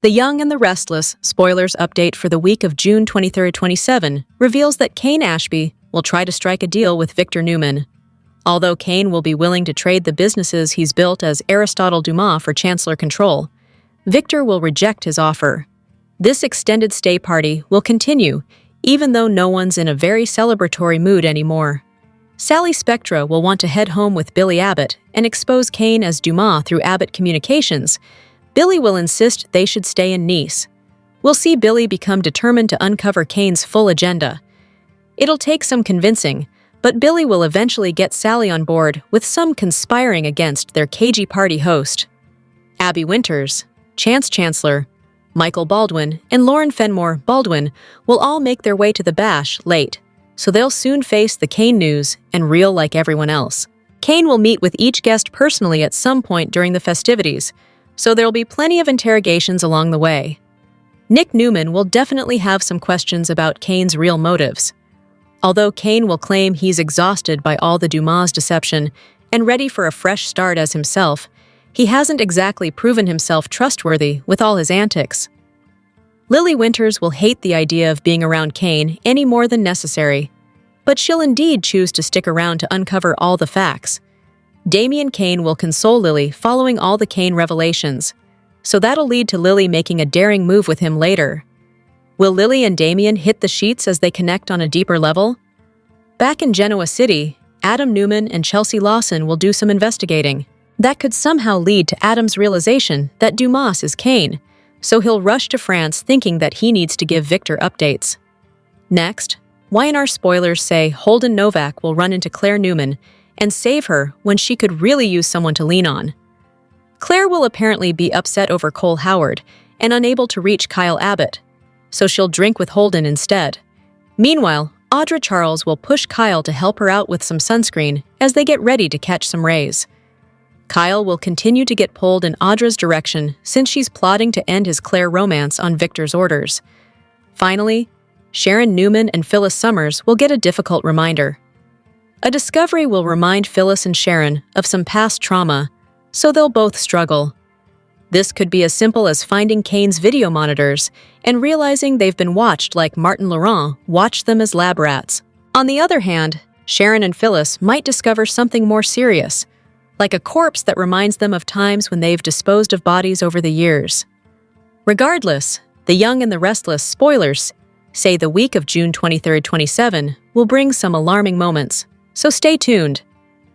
The Young and the Restless spoilers update for the week of June 23, 27 reveals that Kane Ashby will try to strike a deal with Victor Newman. Although Kane will be willing to trade the businesses he's built as Aristotle Dumas for Chancellor control, Victor will reject his offer. This extended stay party will continue, even though no one's in a very celebratory mood anymore. Sally Spectra will want to head home with Billy Abbott and expose Kane as Dumas through Abbott Communications. Billy will insist they should stay in Nice. We'll see Billy become determined to uncover Kane's full agenda. It'll take some convincing, but Billy will eventually get Sally on board with some conspiring against their cagey party host. Abby Winters, Chance Chancellor, Michael Baldwin, and Lauren Fenmore Baldwin will all make their way to the bash late, so they'll soon face the Kane news and reel like everyone else. Kane will meet with each guest personally at some point during the festivities, so there'll be plenty of interrogations along the way. Nick Newman will definitely have some questions about Kane's real motives. Although Kane will claim he's exhausted by all the Dumas deception and ready for a fresh start as himself, he hasn't exactly proven himself trustworthy with all his antics. Lily Winters will hate the idea of being around Kane any more than necessary, but she'll indeed choose to stick around to uncover all the facts. Damian Kane will console Lily following all the Kane revelations, so that'll lead to Lily making a daring move with him later. Will Lily and Damian hit the sheets as they connect on a deeper level? Back in Genoa City, Adam Newman and Chelsea Lawson will do some investigating. That could somehow lead to Adam's realization that Dumas is Kane, so he'll rush to France thinking that he needs to give Victor updates. Next, Y&R spoilers say Holden Novak will run into Claire Newman and save her when she could really use someone to lean on. Claire will apparently be upset over Cole Howard and unable to reach Kyle Abbott, so she'll drink with Holden instead. Meanwhile, Audra Charles will push Kyle to help her out with some sunscreen as they get ready to catch some rays. Kyle will continue to get pulled in Audra's direction since she's plotting to end his Claire romance on Victor's orders. Finally, Sharon Newman and Phyllis Summers will get a difficult reminder. A discovery will remind Phyllis and Sharon of some past trauma, so they'll both struggle. This could be as simple as finding Kane's video monitors and realizing they've been watched like Martin Laurent watched them as lab rats. On the other hand, Sharon and Phyllis might discover something more serious, like a corpse that reminds them of times when they've disposed of bodies over the years. Regardless, The Young and the Restless spoilers say the week of June 23, 27 will bring some alarming moments, so stay tuned.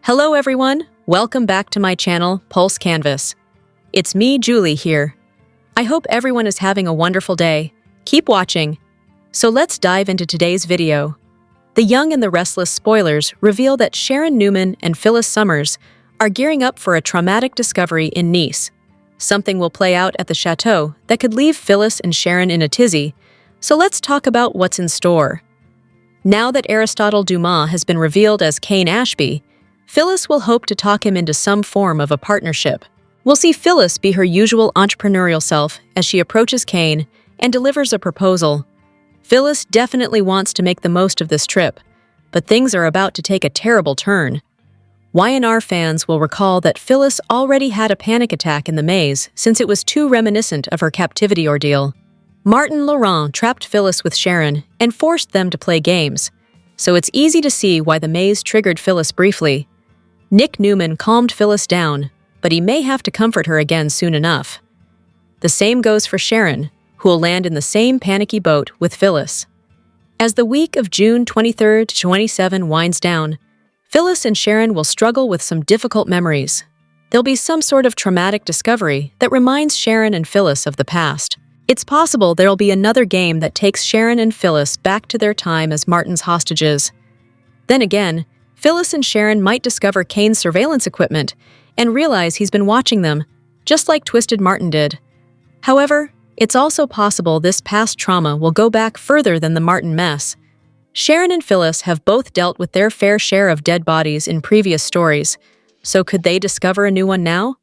Hello everyone, welcome back to my channel, Pulse Canvas. It's me, Julie, here. I hope everyone is having a wonderful day. Keep watching. So let's dive into today's video. The Young and the Restless spoilers reveal that Sharon Newman and Phyllis Summers are gearing up for a traumatic discovery in Nice. Something will play out at the chateau that could leave Phyllis and Sharon in a tizzy, so let's talk about what's in store. Now that Aristotle Dumas has been revealed as Kane Ashby, Phyllis will hope to talk him into some form of a partnership. We'll see Phyllis be her usual entrepreneurial self as she approaches Kane and delivers a proposal. Phyllis definitely wants to make the most of this trip, but things are about to take a terrible turn. Y&R fans will recall that Phyllis already had a panic attack in the maze since it was too reminiscent of her captivity ordeal. Martin Laurent trapped Phyllis with Sharon and forced them to play games, so it's easy to see why the maze triggered Phyllis briefly. Nick Newman calmed Phyllis down, but he may have to comfort her again soon enough. The same goes for Sharon, who will land in the same panicky boat with Phyllis. As the week of June 23 to 27 winds down, Phyllis and Sharon will struggle with some difficult memories. There'll be some sort of traumatic discovery that reminds Sharon and Phyllis of the past. It's possible there'll be another game that takes Sharon and Phyllis back to their time as Martin's hostages. Then again, Phyllis and Sharon might discover Kane's surveillance equipment and realize he's been watching them, just like Twisted Martin did. However, it's also possible this past trauma will go back further than the Martin mess. Sharon and Phyllis have both dealt with their fair share of dead bodies in previous stories, so could they discover a new one now?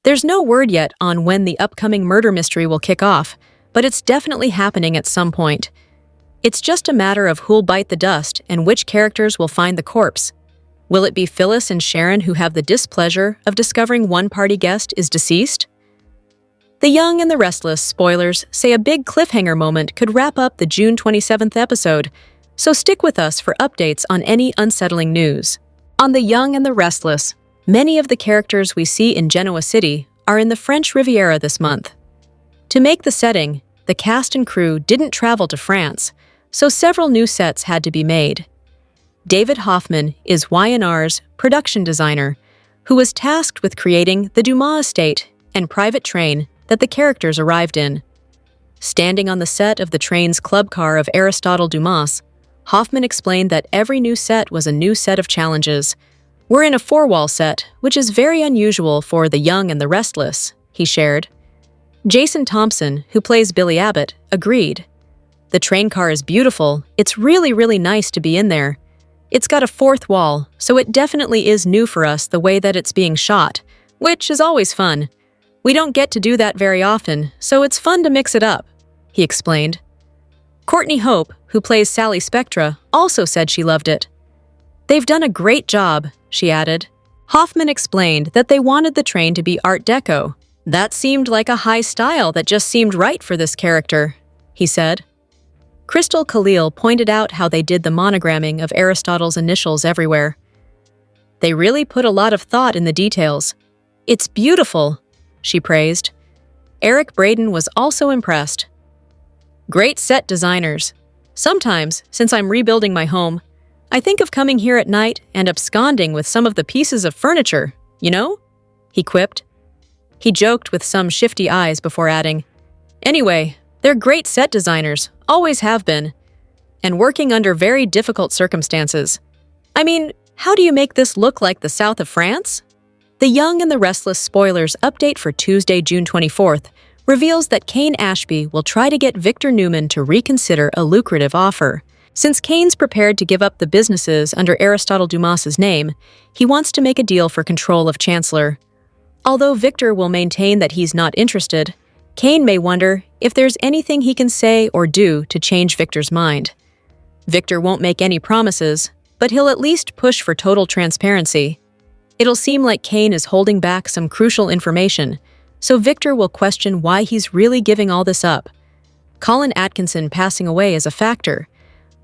There's no word yet on when the upcoming murder mystery will kick off, but it's definitely happening at some point. It's just a matter of who'll bite the dust and which characters will find the corpse. Will it be Phyllis and Sharon who have the displeasure of discovering one party guest is deceased? The Young and the Restless spoilers say a big cliffhanger moment could wrap up the June 27th episode, so stick with us for updates on any unsettling news. On The Young and the Restless, many of the characters we see in Genoa City are in the French Riviera this month. To make the setting, the cast and crew didn't travel to France, so several new sets had to be made. David Hoffman is Y&R's production designer, who was tasked with creating the Dumas estate and private train that the characters arrived in. Standing on the set of the train's club car of Aristotle Dumas, Hoffman explained that every new set was a new set of challenges. "We're in a four-wall set, which is very unusual for The Young and the Restless," he shared. Jason Thompson, who plays Billy Abbott, agreed. "The train car is beautiful. It's really nice to be in there. It's got a fourth wall, so it definitely is new for us the way that it's being shot, which is always fun. We don't get to do that very often, so it's fun to mix it up," he explained. Courtney Hope, who plays Sally Spectra, also said she loved it. "They've done a great job," she added. Hoffman explained that they wanted the train to be Art Deco. "That seemed like a high style that just seemed right for this character," he said. Crystal Khalil pointed out how they did the monogramming of Aristotle's initials everywhere. "They really put a lot of thought in the details. It's beautiful," she praised. Eric Braden was also impressed. "Great set designers. Sometimes, since I'm rebuilding my home, I think of coming here at night and absconding with some of the pieces of furniture, you know?" he quipped. He joked with some shifty eyes before adding, "Anyway, they're great set designers, always have been, and working under very difficult circumstances. I mean, how do you make this look like the south of France?" The Young and the Restless spoilers update for Tuesday, June 24th, reveals that Kane Ashby will try to get Victor Newman to reconsider a lucrative offer. Since Kane's prepared to give up the businesses under Aristotle Dumas's name, he wants to make a deal for control of Chancellor. Although Victor will maintain that he's not interested, Kane may wonder if there's anything he can say or do to change Victor's mind. Victor won't make any promises, but he'll at least push for total transparency. It'll seem like Kane is holding back some crucial information, so Victor will question why he's really giving all this up. Colin Atkinson passing away is a factor,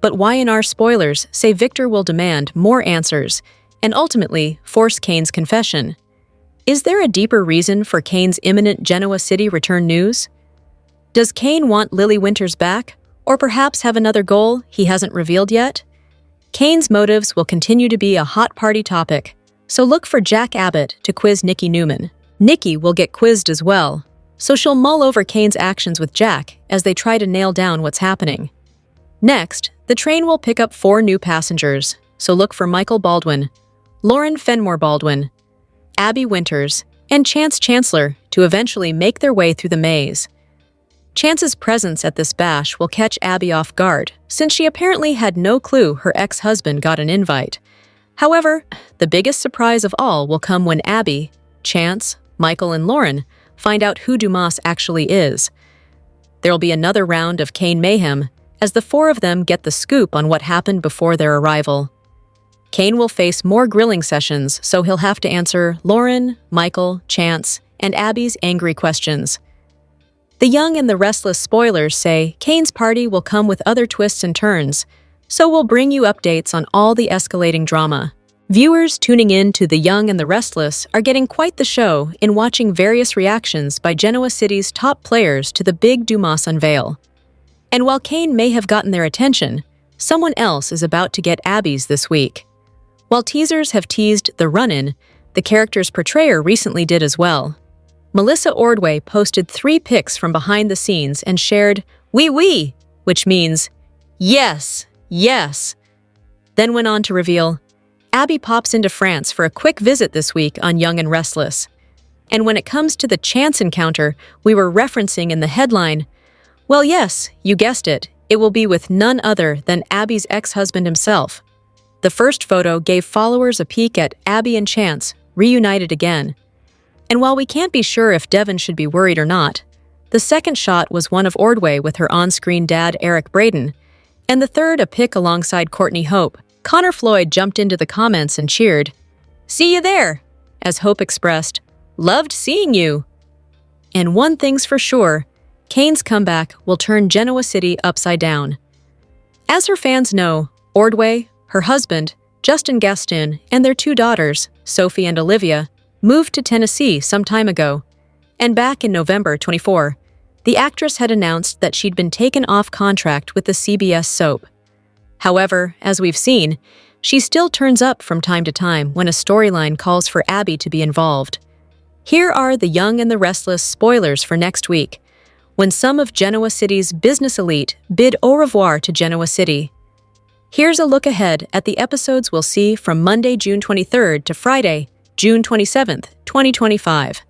but Y&R spoilers say Victor will demand more answers and ultimately force Kane's confession. Is there a deeper reason for Kane's imminent Genoa City return news? Does Kane want Lily Winters back, or perhaps have another goal he hasn't revealed yet? Kane's motives will continue to be a hot party topic, so look for Jack Abbott to quiz Nikki Newman. Nikki will get quizzed as well, so she'll mull over Kane's actions with Jack as they try to nail down what's happening. Next, the train will pick up 4 new passengers, so look for Michael Baldwin, Lauren Fenmore Baldwin, Abby Winters, and Chance Chancellor to eventually make their way through the maze. Chance's presence at this bash will catch Abby off guard, since she apparently had no clue her ex-husband got an invite. However, the biggest surprise of all will come when Abby, Chance, Michael, and Lauren find out who Dumas actually is. There'll be another round of Kane mayhem as the 4 of them get the scoop on what happened before their arrival. Kane will face more grilling sessions, so he'll have to answer Lauren, Michael, Chance, and Abby's angry questions. The Young and the Restless spoilers say Kane's party will come with other twists and turns, so we'll bring you updates on all the escalating drama. Viewers tuning in to The Young and the Restless are getting quite the show in watching various reactions by Genoa City's top players to the big Dumas unveil. And while Kane may have gotten their attention, someone else is about to get Abby's this week. While teasers have teased the run-in, the character's portrayer recently did as well. Melissa Ordway posted 3 pics from behind the scenes and shared, "Oui, oui," which means, "Yes, yes." Then went on to reveal, Abby pops into France for a quick visit this week on Young and Restless. And when it comes to the Chance encounter we were referencing in the headline, well, yes, you guessed it, it will be with none other than Abby's ex-husband himself. The first photo gave followers a peek at Abby and Chance reunited again. And while we can't be sure if Devon should be worried or not, the second shot was one of Ordway with her on-screen dad Eric Braden, and the third a pic alongside Courtney Hope. Connor Floyd jumped into the comments and cheered, "See you there," as Hope expressed, "Loved seeing you." And one thing's for sure, Kane's comeback will turn Genoa City upside down. As her fans know, Ordway, her husband, Justin Gaston, and their 2 daughters, Sophie and Olivia, moved to Tennessee some time ago. And back in November 24, the actress had announced that she'd been taken off contract with the CBS soap. However, as we've seen, she still turns up from time to time when a storyline calls for Abby to be involved. Here are the Young and the Restless spoilers for next week, when some of Genoa City's business elite bid au revoir to Genoa City. Here's a look ahead at the episodes we'll see from Monday, June 23rd to Friday, June 27th, 2025.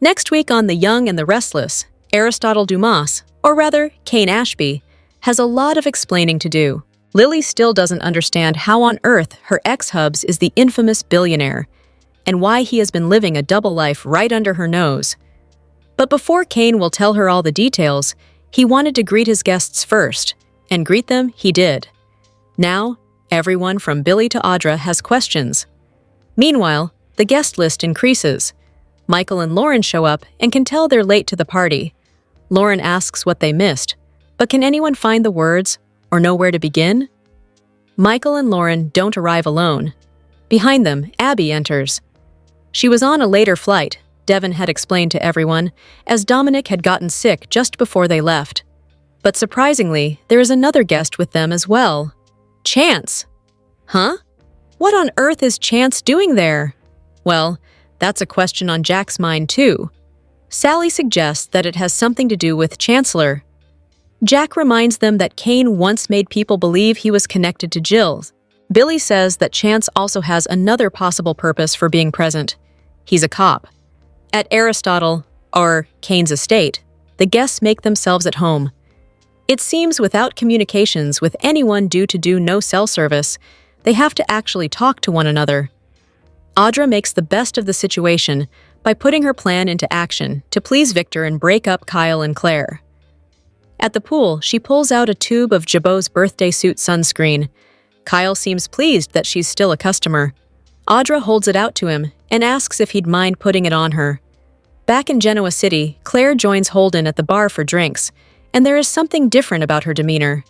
Next week on The Young and the Restless, Aristotle Dumas, or rather, Kane Ashby, has a lot of explaining to do. Lily still doesn't understand how on earth her ex-hubs is the infamous billionaire, and why he has been living a double life right under her nose. But before Kane will tell her all the details, he wanted to greet his guests first, and greet them he did. Now, everyone from Billy to Audra has questions. Meanwhile, the guest list increases. Michael and Lauren show up and can tell they're late to the party. Lauren asks what they missed, but can anyone find the words or know where to begin? Michael and Lauren don't arrive alone. Behind them, Abby enters. She was on a later flight, Devin had explained to everyone, as Dominic had gotten sick just before they left. But surprisingly, there is another guest with them as well. Chance. Huh? What on earth is Chance doing there? Well, that's a question on Jack's mind too. Sally suggests that it has something to do with Chancellor. Jack reminds them that Kane once made people believe he was connected to Jill's. Billy says that Chance also has another possible purpose for being present. He's a cop. At Aristotle, or Kane's estate, the guests make themselves at home. It seems without communications with anyone due to no cell service, they have to actually talk to one another. Audra makes the best of the situation by putting her plan into action to please Victor and break up Kyle and Claire. At the pool, she pulls out a tube of Jabot's birthday suit sunscreen. Kyle seems pleased that she's still a customer. Audra holds it out to him and asks if he'd mind putting it on her. Back in Genoa City, Claire joins Holden at the bar for drinks, and there is something different about her demeanor.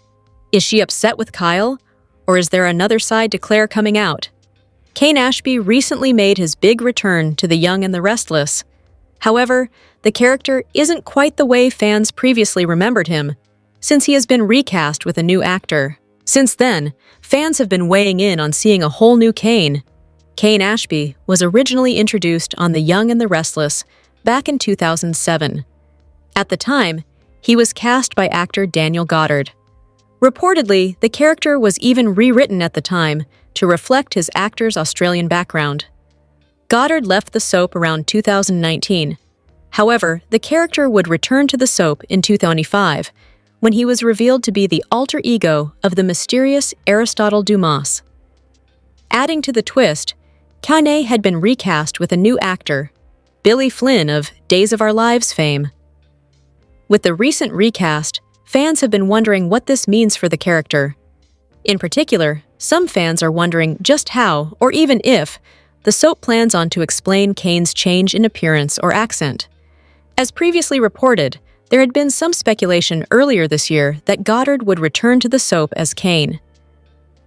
Is she upset with Kyle? Or is there another side to Claire coming out? Kane Ashby recently made his big return to The Young and the Restless. However, the character isn't quite the way fans previously remembered him, since he has been recast with a new actor. Since then, fans have been weighing in on seeing a whole new Kane. Kane Ashby was originally introduced on The Young and the Restless back in 2007. At the time, he was cast by actor Daniel Goddard. Reportedly, the character was even rewritten at the time to reflect his actor's Australian background. Goddard left the soap around 2019. However, the character would return to the soap in 2005, when he was revealed to be the alter ego of the mysterious Aristotle Dumas. Adding to the twist, Kane had been recast with a new actor, Billy Flynn of Days of Our Lives fame. With the recent recast, fans have been wondering what this means for the character. In particular, some fans are wondering just how, or even if, the soap plans on to explain Kane's change in appearance or accent. As previously reported, there had been some speculation earlier this year that Goddard would return to the soap as Kane.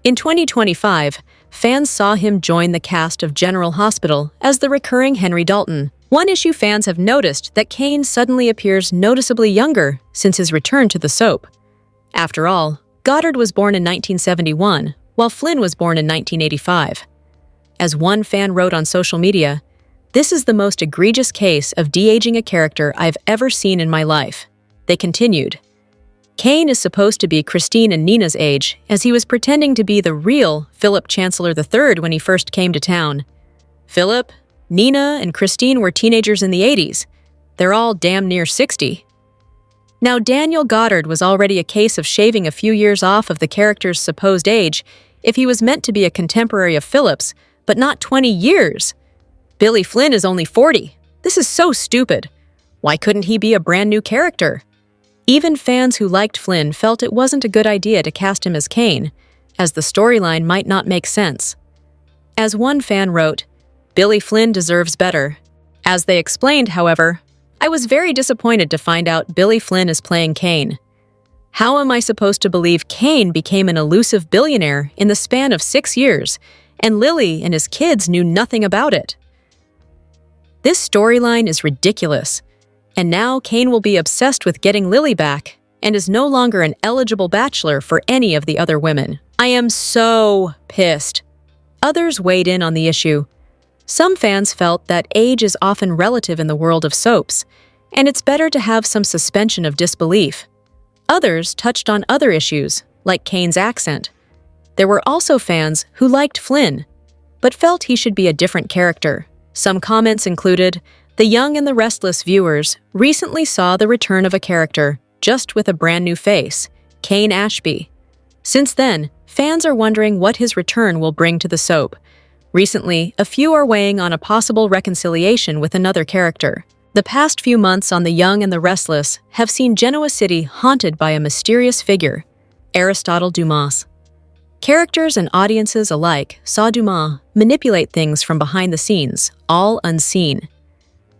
In 2025, fans saw him join the cast of General Hospital as the recurring Henry Dalton. One-issue fans have noticed that Kane suddenly appears noticeably younger since his return to the soap. After all, Goddard was born in 1971, while Flynn was born in 1985. As one fan wrote on social media, "This is the most egregious case of de-aging a character I've ever seen in my life." They continued, "Kane is supposed to be Christine and Nina's age, as he was pretending to be the real Philip Chancellor III when he first came to town. Philip, Nina, and Christine were teenagers in the 80s. They're all damn near 60. Now, Daniel Goddard was already a case of shaving a few years off of the character's supposed age if he was meant to be a contemporary of Philip's, but not 20 years. Billy Flynn is only 40. This is so stupid. Why couldn't he be a brand new character?" Even fans who liked Flynn felt it wasn't a good idea to cast him as Kane, as the storyline might not make sense. As one fan wrote, "Billy Flynn deserves better." As they explained, however, I was very disappointed to find out Billy Flynn is playing Kane. How am I supposed to believe Kane became an elusive billionaire in the span of 6 years, and Lily and his kids knew nothing about it? This storyline is ridiculous, and now Kane will be obsessed with getting Lily back and is no longer an eligible bachelor for any of the other women. I am so pissed. Others weighed in on the issue. Some fans felt that age is often relative in the world of soaps, and it's better to have some suspension of disbelief. Others touched on other issues, like Kane's accent. There were also fans who liked Flynn, but felt he should be a different character. Some comments included, "The young and the restless viewers recently saw the return of a character, just with a brand new face, Kane Ashby. Since then, fans are wondering what his return will bring to the soap. Recently, a few are weighing on a possible reconciliation with another character. The past few months on The Young and the Restless have seen Genoa City haunted by a mysterious figure, Aristotle Dumas. Characters and audiences alike saw Dumas manipulate things from behind the scenes, all unseen.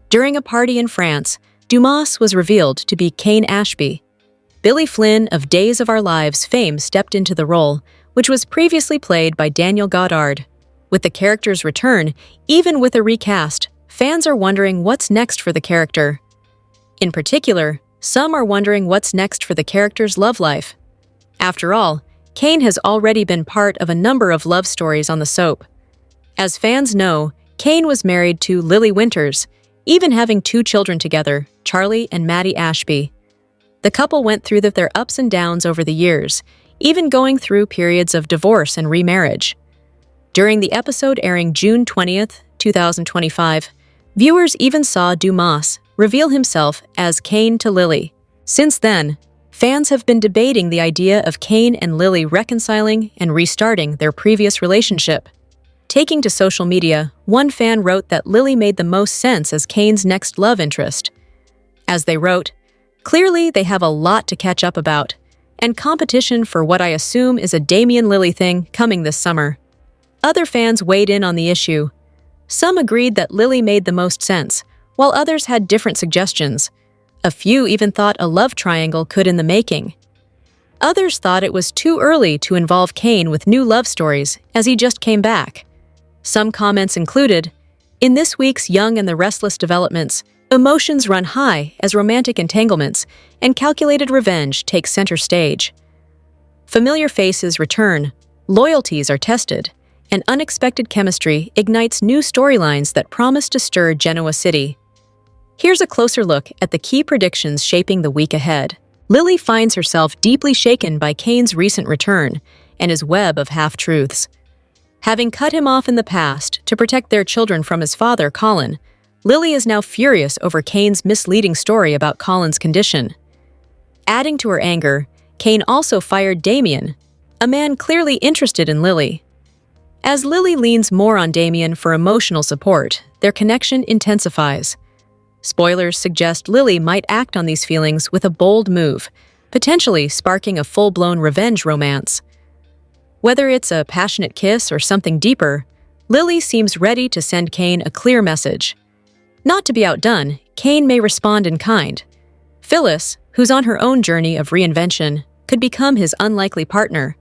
During a party in France, Dumas was revealed to be Kane Ashby. Billy Flynn of Days of Our Lives fame stepped into the role, which was previously played by Daniel Goddard. With the character's return, even with a recast, fans are wondering what's next for the character. In particular, some are wondering what's next for the character's love life. After all, Kane has already been part of a number of love stories on the soap. As fans know, Kane was married to Lily Winters, even having 2 children together, Charlie and Maddie Ashby. The couple went through their ups and downs over the years, even going through periods of divorce and remarriage. During the episode airing June 20th, 2025, viewers even saw Dumas reveal himself as Kane to Lily. Since then, fans have been debating the idea of Kane and Lily reconciling and restarting their previous relationship. Taking to social media, one fan wrote that Lily made the most sense as Kane's next love interest. As they wrote, "Clearly they have a lot to catch up about, and competition for what I assume is a Damien-Lily thing coming this summer." Other fans weighed in on the issue. Some agreed that Lily made the most sense, while others had different suggestions. A few even thought a love triangle could in the making. Others thought it was too early to involve Kane with new love stories, as he just came back. Some comments included, "In this week's Young and the Restless developments, emotions run high as romantic entanglements and calculated revenge take center stage. Familiar faces return, loyalties are tested, and unexpected chemistry ignites new storylines that promise to stir Genoa City." Here's a closer look at the key predictions shaping the week ahead. Lily finds herself deeply shaken by Kane's recent return and his web of half-truths. Having cut him off in the past to protect their children from his father, Colin, Lily is now furious over Kane's misleading story about Colin's condition. Adding to her anger, Kane also fired Damien, a man clearly interested in Lily. As Lily leans more on Damien for emotional support, their connection intensifies. Spoilers suggest Lily might act on these feelings with a bold move, potentially sparking a full-blown revenge romance. Whether it's a passionate kiss or something deeper, Lily seems ready to send Kane a clear message. Not to be outdone, Kane may respond in kind. Phyllis, who's on her own journey of reinvention, could become his unlikely partner.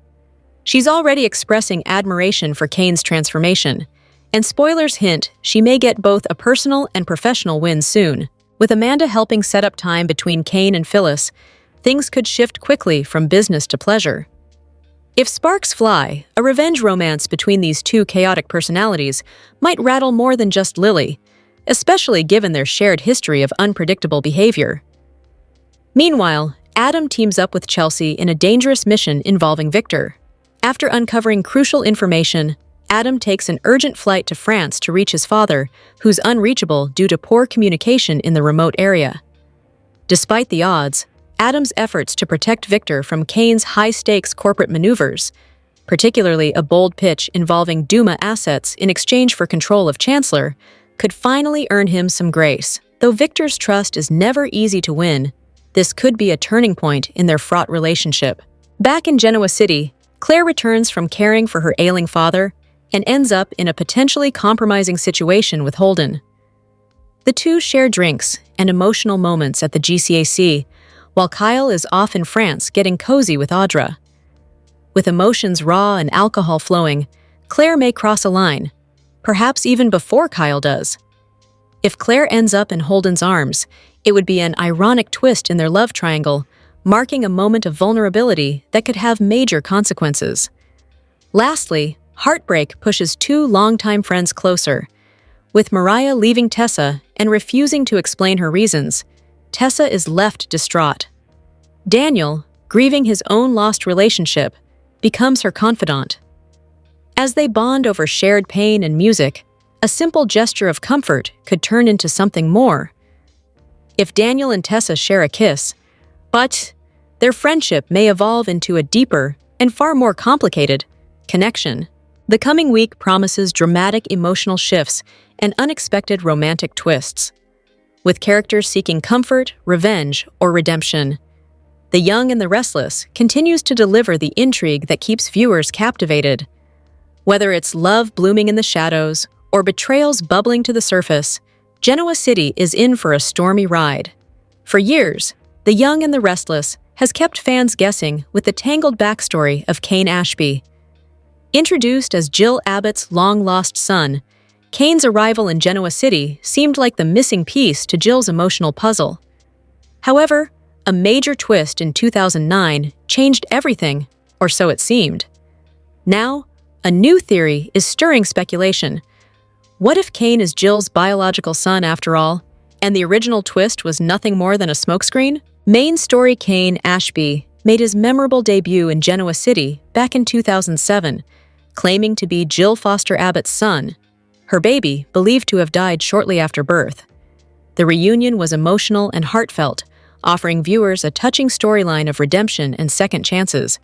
She's already expressing admiration for Kane's transformation, and spoilers hint she may get both a personal and professional win soon. With Amanda helping set up time between Kane and Phyllis, things could shift quickly from business to pleasure. If sparks fly, a revenge romance between these two chaotic personalities might rattle more than just Lily, especially given their shared history of unpredictable behavior. Meanwhile, Adam teams up with Chelsea in a dangerous mission involving Victor. After uncovering crucial information, Adam takes an urgent flight to France to reach his father, who's unreachable due to poor communication in the remote area. Despite the odds, Adam's efforts to protect Victor from Kane's high-stakes corporate maneuvers, particularly a bold pitch involving Duma assets in exchange for control of Chancellor, could finally earn him some grace. Though Victor's trust is never easy to win, this could be a turning point in their fraught relationship. Back in Genoa City, Claire returns from caring for her ailing father and ends up in a potentially compromising situation with Holden. The two share drinks and emotional moments at the GCAC, while Kyle is off in France getting cozy with Audra. With emotions raw and alcohol flowing, Claire may cross a line, perhaps even before Kyle does. If Claire ends up in Holden's arms, it would be an ironic twist in their love triangle, marking a moment of vulnerability that could have major consequences. Lastly, heartbreak pushes two longtime friends closer. With Mariah leaving Tessa and refusing to explain her reasons, Tessa is left distraught. Daniel, grieving his own lost relationship, becomes her confidant. As they bond over shared pain and music, a simple gesture of comfort could turn into something more. If Daniel and Tessa share a kiss, but their friendship may evolve into a deeper and far more complicated connection. The coming week promises dramatic emotional shifts and unexpected romantic twists, with characters seeking comfort, revenge, or redemption. The Young and the Restless continues to deliver the intrigue that keeps viewers captivated. Whether it's love blooming in the shadows or betrayals bubbling to the surface, Genoa City is in for a stormy ride. For years, The Young and the Restless has kept fans guessing with the tangled backstory of Kane Ashby. Introduced as Jill Abbott's long-lost son, Kane's arrival in Genoa City seemed like the missing piece to Jill's emotional puzzle. However, a major twist in 2009 changed everything, or so it seemed. Now, a new theory is stirring speculation. What if Kane is Jill's biological son after all, and the original twist was nothing more than a smokescreen? Main story Kane Ashby made his memorable debut in Genoa City back in 2007, claiming to be Jill Foster Abbott's son, her baby believed to have died shortly after birth. The reunion was emotional and heartfelt, offering viewers a touching storyline of redemption and second chances.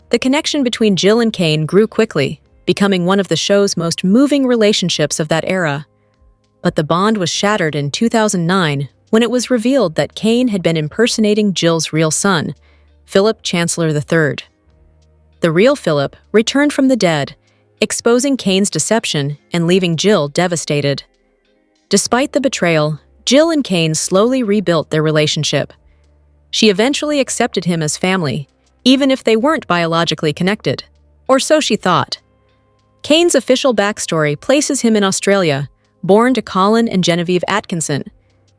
The connection between Jill and Kane grew quickly, becoming one of the show's most moving relationships of that era. But the bond was shattered in 2009 when it was revealed that Kane had been impersonating Jill's real son, Philip Chancellor III. The real Philip returned from the dead, exposing Kane's deception and leaving Jill devastated. Despite the betrayal, Jill and Kane slowly rebuilt their relationship. She eventually accepted him as family, even if they weren't biologically connected, or so she thought. Kane's official backstory places him in Australia, born to Colin and Genevieve Atkinson,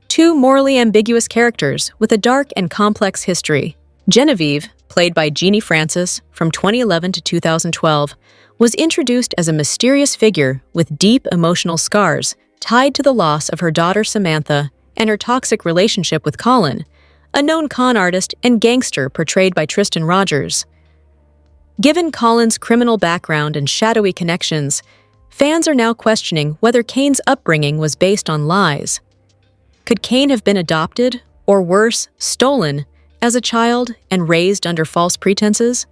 two morally ambiguous characters with a dark and complex history. Genevieve, played by Jeannie Francis from 2011 to 2012, was introduced as a mysterious figure with deep emotional scars tied to the loss of her daughter Samantha and her toxic relationship with Colin, a known con artist and gangster portrayed by Tristan Rogers. Given Colin's criminal background and shadowy connections, fans are now questioning whether Kane's upbringing was based on lies. Could Kane have been adopted, or worse, stolen, as a child and raised under false pretenses?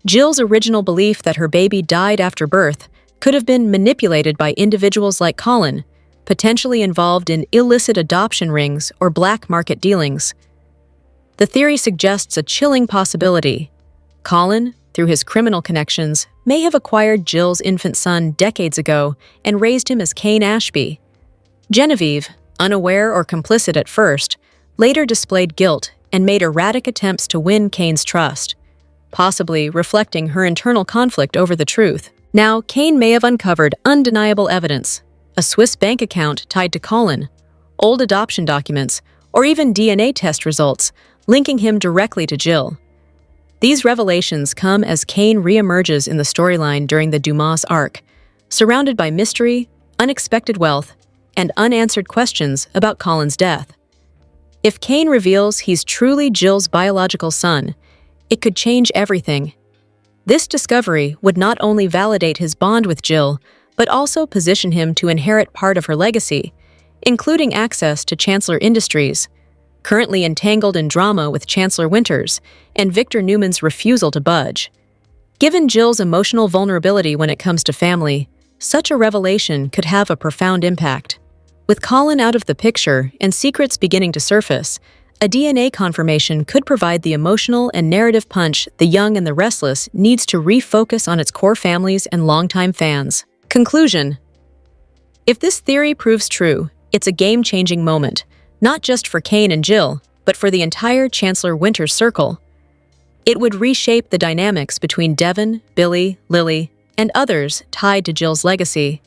Jill's original belief that her baby died after birth could have been manipulated by individuals like Colin, potentially involved in illicit adoption rings or black market dealings. The theory suggests a chilling possibility. Colin, through his criminal connections, may have acquired Jill's infant son decades ago and raised him as Kane Ashby. Genevieve, unaware or complicit at first, later displayed guilt and made erratic attempts to win Kane's trust, possibly reflecting her internal conflict over the truth. Now, Kane may have uncovered undeniable evidence, a Swiss bank account tied to Colin, old adoption documents, or even DNA test results linking him directly to Jill. These revelations come as Kane reemerges in the storyline during the Dumas arc, surrounded by mystery, unexpected wealth, and unanswered questions about Colin's death. If Kane reveals he's truly Jill's biological son, it could change everything. This discovery would not only validate his bond with Jill, but also position him to inherit part of her legacy, including access to Chancellor Industries, currently entangled in drama with Chancellor Winters and Victor Newman's refusal to budge. Given Jill's emotional vulnerability when it comes to family, such a revelation could have a profound impact. With Colin out of the picture and secrets beginning to surface, a DNA confirmation could provide the emotional and narrative punch The Young and the Restless needs to refocus on its core families and longtime fans. Conclusion: if this theory proves true, It's a game-changing moment, not just for Kane and Jill, but for the entire Chancellor Winters circle. It would reshape the dynamics between Devon, Billy, Lily, and others tied to Jill's legacy.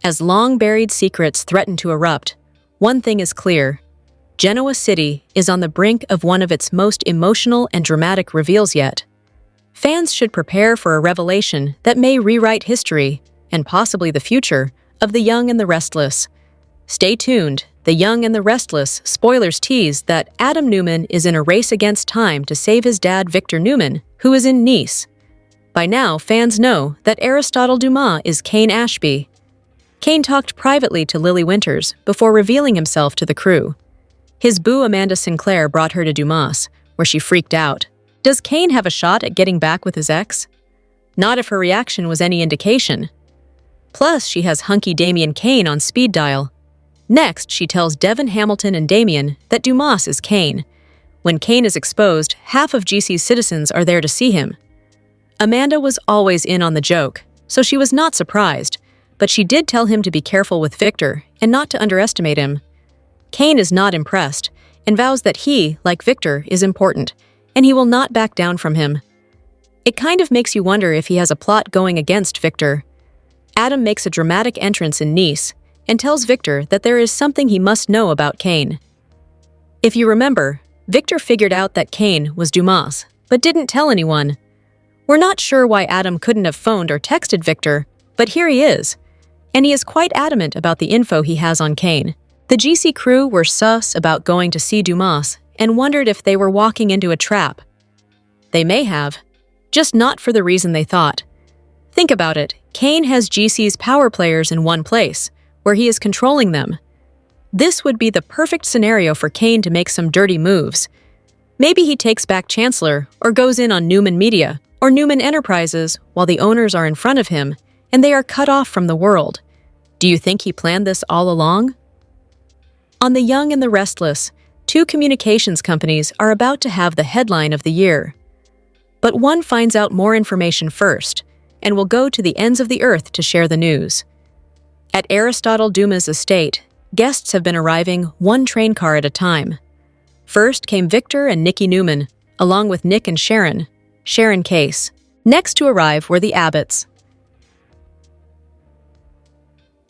As long-buried secrets threaten to erupt, one thing is clear: Genoa City is on the brink of one of its most emotional and dramatic reveals yet. Fans should prepare for a revelation that may rewrite history, and possibly the future, of The Young and the Restless. Stay tuned. The Young and the Restless spoilers tease that Adam Newman is in a race against time to save his dad Victor Newman, who is in Nice. By now, fans know that Aristotle Dumas is Kane Ashby. Kane talked privately to Lily Winters before revealing himself to the crew. His boo Amanda Sinclair brought her to Dumas, where she freaked out. Does Kane have a shot at getting back with his ex? Not if her reaction was any indication. Plus, she has hunky Damien Kane on speed dial. Next, she tells Devon Hamilton and Damien that Dumas is Kane. When Kane is exposed, half of GC's citizens are there to see him. Amanda was always in on the joke, so she was not surprised, but she did tell him to be careful with Victor and not to underestimate him. Kane is not impressed and vows that he, like Victor, is important, and he will not back down from him. It kind of makes you wonder if he has a plot going against Victor. Adam makes a dramatic entrance in Nice and tells Victor that there is something he must know about Kane. If you remember, Victor figured out that Kane was Dumas, but didn't tell anyone. We're not sure why Adam couldn't have phoned or texted Victor, but here he is, and he is quite adamant about the info he has on Kane. The GC crew were sus about going to see Dumas and wondered if they were walking into a trap. They may have, just not for the reason they thought. Think about it, Kane has GC's power players in one place, where he is controlling them. This would be the perfect scenario for Kane to make some dirty moves. Maybe he takes back Chancellor or goes in on Newman Media or Newman Enterprises while the owners are in front of him and they are cut off from the world. Do you think he planned this all along? On The Young and the Restless, two communications companies are about to have the headline of the year. But one finds out more information first and will go to the ends of the earth to share the news. At Aristotle Dumas' estate, guests have been arriving one train car at a time. First came Victor and Nikki Newman, along with Nick and Sharon Case. Next to arrive were the Abbotts,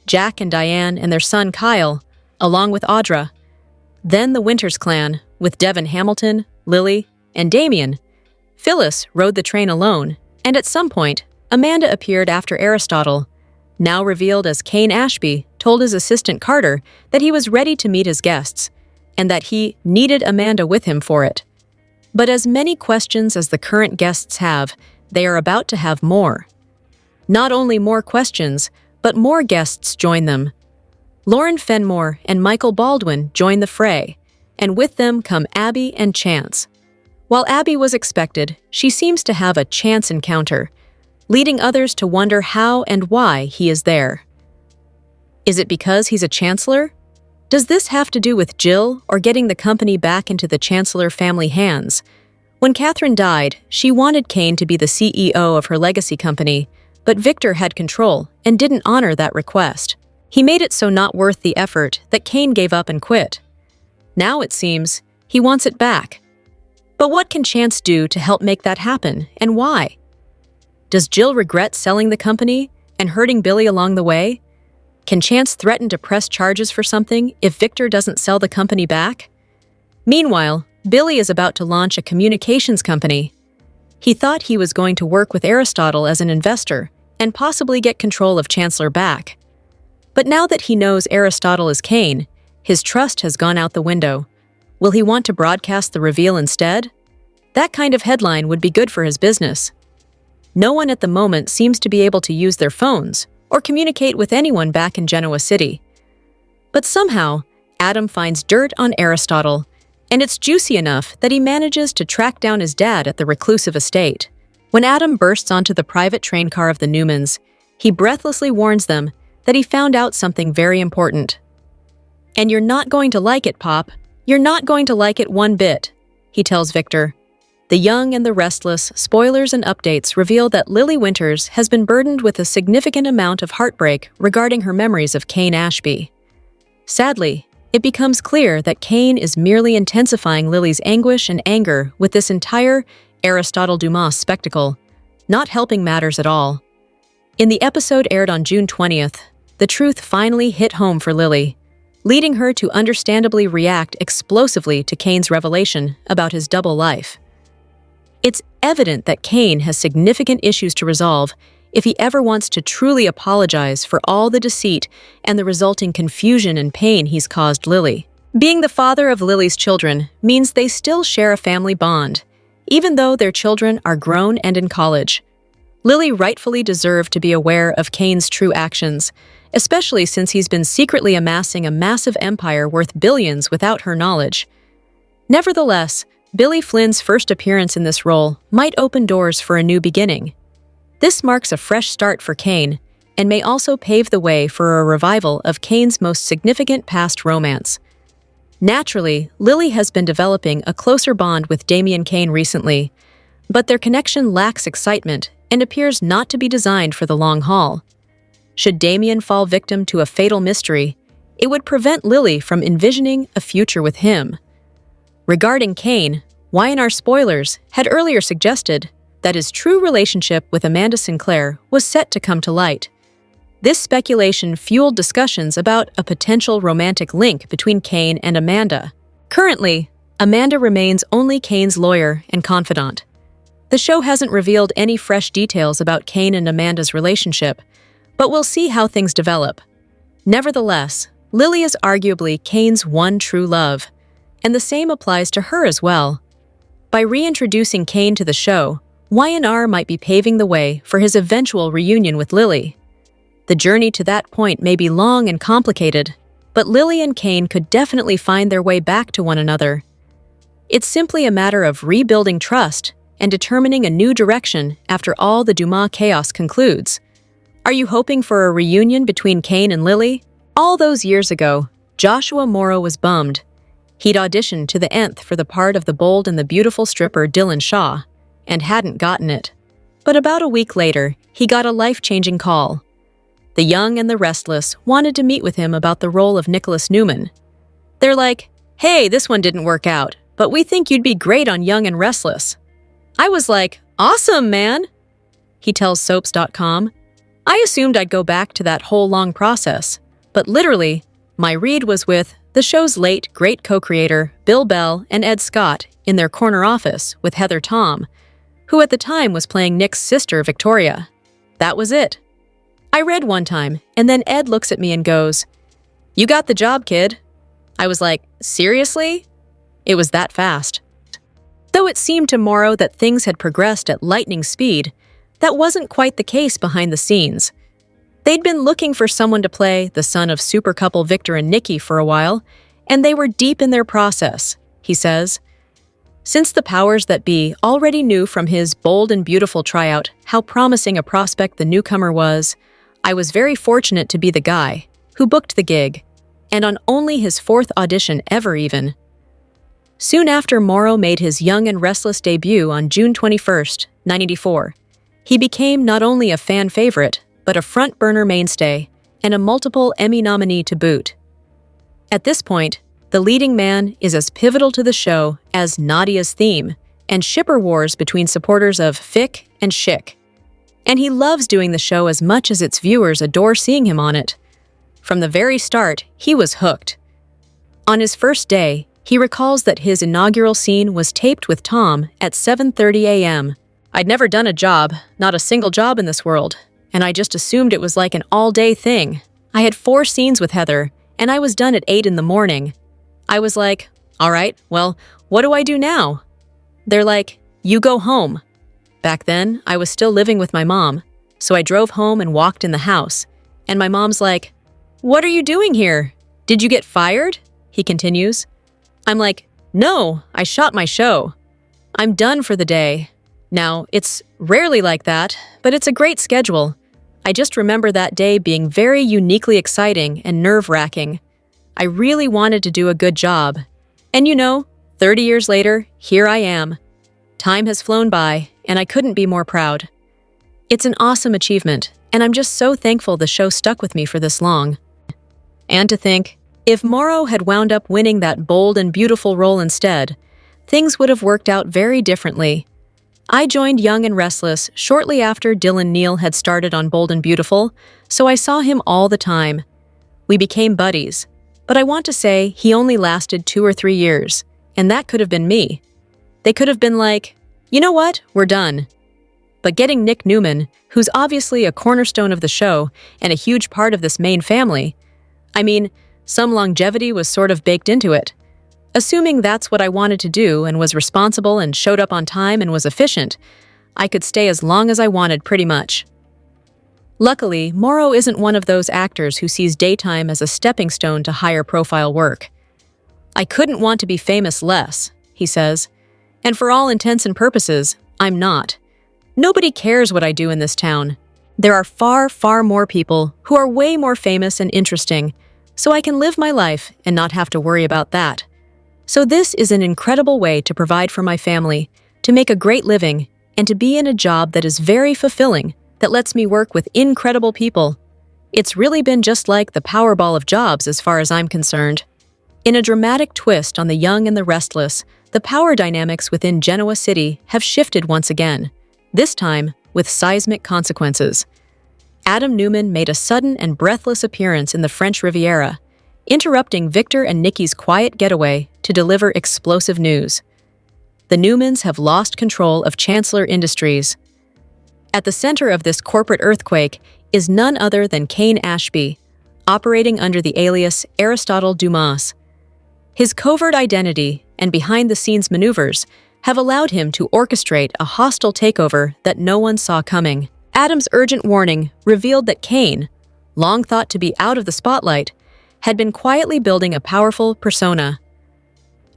Jack and Diane and their son Kyle, along with Audra. Then the Winters clan, with Devon Hamilton, Lily, and Damien. Phyllis rode the train alone, and at some point, Amanda appeared after Aristotle, now revealed as Kane Ashby, told his assistant Carter that he was ready to meet his guests, and that he needed Amanda with him for it. But as many questions as the current guests have, they are about to have more. Not only more questions, but more guests join them. Lauren Fenmore and Michael Baldwin join the fray, and with them come Abby and Chance. While Abby was expected, she seems to have a chance encounter, leading others to wonder how and why he is there. Is it because he's a chancellor? Does this have to do with Jill or getting the company back into the Chancellor family hands? When Catherine died, she wanted Kane to be the CEO of her legacy company, but Victor had control and didn't honor that request. He made it so not worth the effort that Kane gave up and quit. Now it seems he wants it back. But what can Chance do to help make that happen, and why? Does Jill regret selling the company and hurting Billy along the way? Can Chance threaten to press charges for something if Victor doesn't sell the company back? Meanwhile, Billy is about to launch a communications company. He thought he was going to work with Aristotle as an investor and possibly get control of Chancellor back. But now that he knows Aristotle is Kane, his trust has gone out the window. Will he want to broadcast the reveal instead? That kind of headline would be good for his business. No one at the moment seems to be able to use their phones or communicate with anyone back in Genoa City. But somehow, Adam finds dirt on Aristotle, and it's juicy enough that he manages to track down his dad at the reclusive estate. When Adam bursts onto the private train car of the Newmans, he breathlessly warns them that he found out something very important. "And you're not going to like it, Pop. You're not going to like it one bit," he tells Victor. The Young and the Restless spoilers and updates reveal that Lily Winters has been burdened with a significant amount of heartbreak regarding her memories of Kane Ashby. Sadly, it becomes clear that Kane is merely intensifying Lily's anguish and anger with this entire Aristotle Dumas spectacle, not helping matters at all. In the episode aired on June 20th, the truth finally hit home for Lily, leading her to understandably react explosively to Kane's revelation about his double life. It's evident that Kane has significant issues to resolve if he ever wants to truly apologize for all the deceit and the resulting confusion and pain he's caused Lily. Being the father of Lily's children means they still share a family bond, even though their children are grown and in college. Lily rightfully deserved to be aware of Kane's true actions, especially since he's been secretly amassing a massive empire worth billions without her knowledge. Nevertheless, Billy Flynn's first appearance in this role might open doors for a new beginning. This marks a fresh start for Kane, and may also pave the way for a revival of Kane's most significant past romance. Naturally, Lily has been developing a closer bond with Damian Kane recently, but their connection lacks excitement and appears not to be designed for the long haul. Should Damian fall victim to a fatal mystery, it would prevent Lily from envisioning a future with him. Regarding Kane, Y&R Spoilers had earlier suggested that his true relationship with Amanda Sinclair was set to come to light. This speculation fueled discussions about a potential romantic link between Kane and Amanda. Currently, Amanda remains only Kane's lawyer and confidant. The show hasn't revealed any fresh details about Kane and Amanda's relationship, but we'll see how things develop. Nevertheless, Lily is arguably Kane's one true love, and the same applies to her as well. By reintroducing Kane to the show, Y&R might be paving the way for his eventual reunion with Lily. The journey to that point may be long and complicated, but Lily and Kane could definitely find their way back to one another. It's simply a matter of rebuilding trust and determining a new direction after all the Dumas chaos concludes. Are you hoping for a reunion between Kane and Lily? All those years ago, Joshua Morrow was bummed. He'd auditioned to the nth for the part of the bold and the beautiful stripper Dylan Shaw, and hadn't gotten it. But about a week later, he got a life-changing call. The Young and the Restless wanted to meet with him about the role of Nicholas Newman. They're like, "Hey, this one didn't work out, but we think you'd be great on Young and Restless." I was like, "Awesome, man!" He tells Soaps.com. I assumed I'd go back to that whole long process, but literally, my read was with the show's late great co-creator Bill Bell and Ed Scott in their corner office with Heather Tom, who at the time was playing Nick's sister Victoria. That was it. I read one time, and then Ed looks at me and goes, "You got the job, kid." I was like, "Seriously?" It was that fast. Though it seemed to Morrow that things had progressed at lightning speed, that wasn't quite the case behind the scenes. They'd been looking for someone to play the son of super couple Victor and Nikki for a while, and they were deep in their process, he says. Since the powers that be already knew from his bold and beautiful tryout how promising a prospect the newcomer was, I was very fortunate to be the guy who booked the gig, and on only his fourth audition ever even. Soon after Morrow made his Young and Restless debut on June 21st, 1984, he became not only a fan favorite, but a front-burner mainstay and a multiple Emmy nominee to boot. At this point, the leading man is as pivotal to the show as Nadia's theme and shipper wars between supporters of Fic and Chic. And he loves doing the show as much as its viewers adore seeing him on it. From the very start, he was hooked. On his first day, he recalls that his inaugural scene was taped with Tom at 7:30 a.m. I'd never done a job, not a single job in this world, and I just assumed it was like an all-day thing. I had 4 scenes with Heather, and I was done at 8 in the morning. I was like, "All right, well, what do I do now?" They're like, "You go home." Back then, I was still living with my mom, so I drove home and walked in the house, and my mom's like, "What are you doing here? Did you get fired?" He continues. I'm like, "No, I shot my show. I'm done for the day." Now, it's rarely like that, but it's a great schedule. I just remember that day being very uniquely exciting and nerve-wracking. I really wanted to do a good job. And 30 years later, here I am. Time has flown by, and I couldn't be more proud. It's an awesome achievement, and I'm just so thankful the show stuck with me for this long. And to think, If Morrow had wound up winning that bold and beautiful role instead, things would have worked out very differently. I joined Young and Restless shortly after Dylan Neal had started on Bold and Beautiful, so I saw him all the time. We became buddies, but I want to say he only lasted 2 or 3 years, and that could have been me. They could have been like, you know what, we're done. But getting Nick Newman, who's obviously a cornerstone of the show and a huge part of this main family, I mean, some longevity was sort of baked into it. Assuming that's what I wanted to do and was responsible and showed up on time and was efficient, I could stay as long as I wanted pretty much. Luckily, Morrow isn't one of those actors who sees daytime as a stepping stone to higher profile work. I couldn't want to be famous less, he says, and for all intents and purposes, I'm not. Nobody cares what I do in this town. There are far, far more people who are way more famous and interesting, so I can live my life and not have to worry about that. So this is an incredible way to provide for my family, to make a great living, and to be in a job that is very fulfilling, that lets me work with incredible people. It's really been just like the Powerball of jobs as far as I'm concerned. In a dramatic twist on the Young and the Restless, the power dynamics within Genoa City have shifted once again, this time with seismic consequences. Adam Newman made a sudden and breathless appearance in the French Riviera, interrupting Victor and Nikki's quiet getaway to deliver explosive news. The Newmans have lost control of Chancellor Industries. At the center of this corporate earthquake is none other than Kane Ashby, operating under the alias Aristotle Dumas. His covert identity and behind-the-scenes maneuvers have allowed him to orchestrate a hostile takeover that no one saw coming. Adam's urgent warning revealed that Kane, long thought to be out of the spotlight, had been quietly building a powerful persona.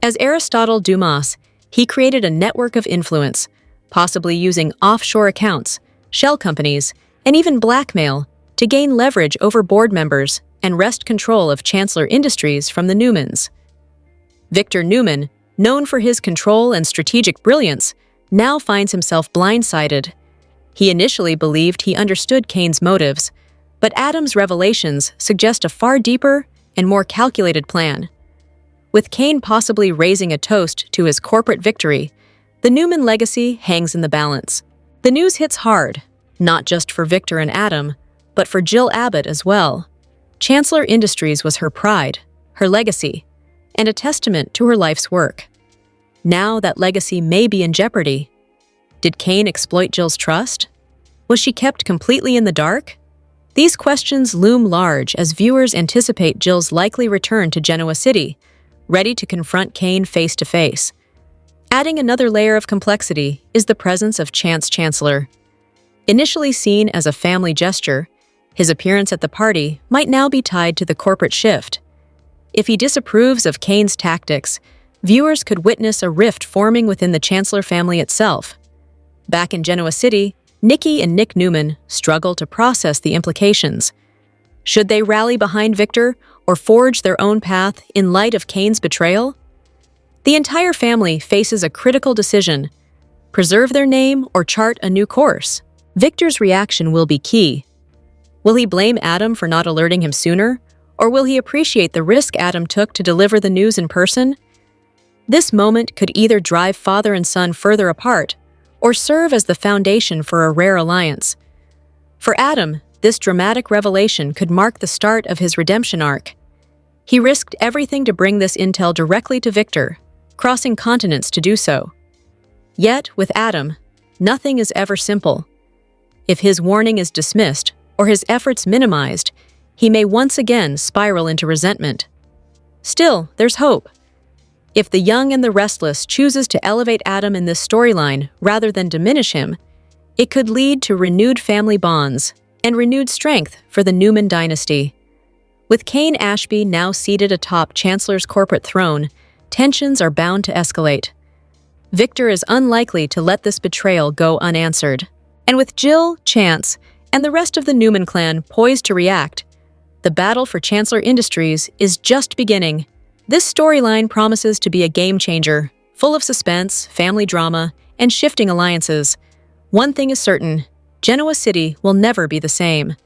As Aristotle Dumas, he created a network of influence, possibly using offshore accounts, shell companies, and even blackmail to gain leverage over board members and wrest control of Chancellor Industries from the Newmans. Victor Newman, known for his control and strategic brilliance, now finds himself blindsided. He initially believed he understood Kane's motives, but Adam's revelations suggest a far deeper and more calculated plan. With Kane possibly raising a toast to his corporate victory, the Newman legacy hangs in the balance. The news hits hard, not just for Victor and Adam, but for Jill Abbott as well. Chancellor Industries was her pride, her legacy, and a testament to her life's work. Now that legacy may be in jeopardy. Did Kane exploit Jill's trust? Was she kept completely in the dark? These questions loom large as viewers anticipate Jill's likely return to Genoa City, ready to confront Kane face to face. Adding another layer of complexity is the presence of Chance Chancellor. Initially seen as a family gesture, his appearance at the party might now be tied to the corporate shift. If he disapproves of Kane's tactics, viewers could witness a rift forming within the Chancellor family itself. Back in Genoa City, Nikki and Nick Newman struggle to process the implications. Should they rally behind Victor or forge their own path in light of Kane's betrayal? The entire family faces a critical decision: preserve their name or chart a new course. Victor's reaction will be key. Will he blame Adam for not alerting him sooner, or will he appreciate the risk Adam took to deliver the news in person? This moment could either drive father and son further apart or serve as the foundation for a rare alliance. For Adam, this dramatic revelation could mark the start of his redemption arc. He risked everything to bring this intel directly to Victor, crossing continents to do so. Yet, with Adam, nothing is ever simple. If his warning is dismissed or his efforts minimized, he may once again spiral into resentment. Still, there's hope. If the Young and the Restless chooses to elevate Adam in this storyline rather than diminish him, it could lead to renewed family bonds and renewed strength for the Newman dynasty. With Kane Ashby now seated atop Chancellor's corporate throne, tensions are bound to escalate. Victor is unlikely to let this betrayal go unanswered. And with Jill, Chance, and the rest of the Newman clan poised to react, the battle for Chancellor Industries is just beginning. This storyline promises to be a game-changer, full of suspense, family drama, and shifting alliances. One thing is certain: Genoa City will never be the same.